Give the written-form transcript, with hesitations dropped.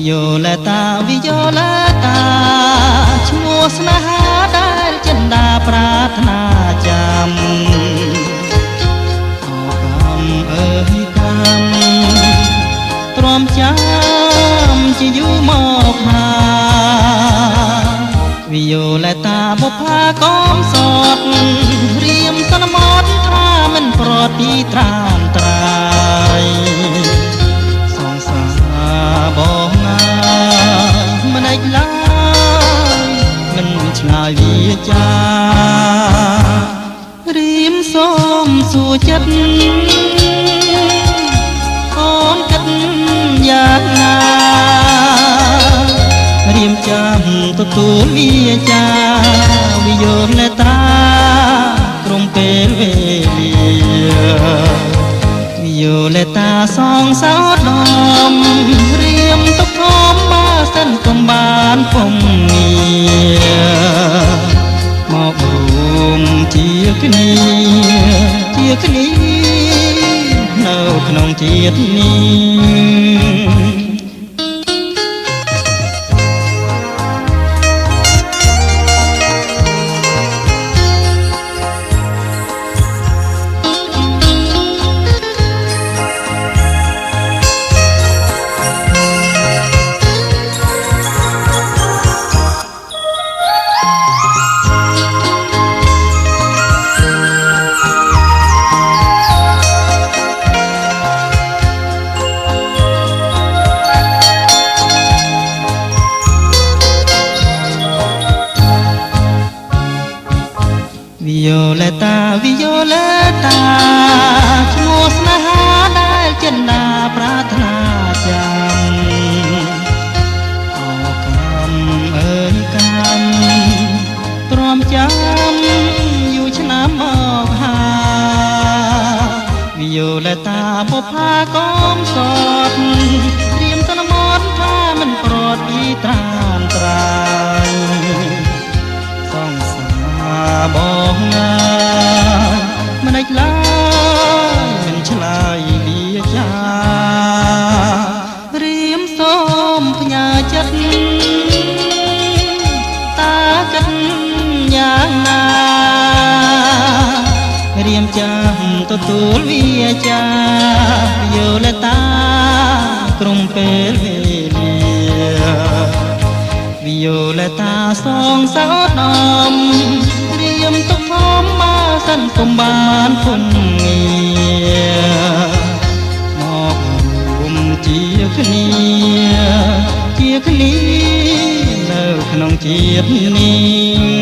Violeta Violeta ឈ្មោះស្នេហាដែលចិន្តាប្រាថ្នាចាំអកំអើយកម្មទ្រាំចាំជាយូរមកហា Violeta បុប្ផាកុំសត់រៀមសន្មត់ថាមិនប្រត់ពីត្រានត្រាយសងសាបងណាមិនឯកឡើយមិនឆ្លើយវាចារៀមសូមសួរចិត្តអូនគិតយ៉ាងណារៀមចាំទទួលវាចា Violeta ក្រុមពេលវេលា Violeta សងសោតដំរៀមទុកធំបើសិនកំបានពុំងារមករួមជាគ្នានៅក្នុងជាតិនេះ Violeta Violeta ឈ្មោះស្នេហាដែលចិន្តាប្រាថ្នាចាំអកំអើយកម្មទ្រាំចាំយូរឆ្នាំមកហា Violeta បុប្ផាកុំសត់ត្រៀមសន្មត់ថាមិនប្រត់ពីត្រានត្រាយសងសាបងណាមិនឯកឡើយមិនឆ្លើយវាចារៀមសូមផ្ញើចិត្តតាគិតយ៉ាងណារៀមចាំទទួលវាចា Violeta ក្រុមពេលវេលា Violeta សងសោតដំរៀមទុកធំបើសិនពុំបានពុំងារមករួមជាគ្នានៅក្នុងជាតិនេះ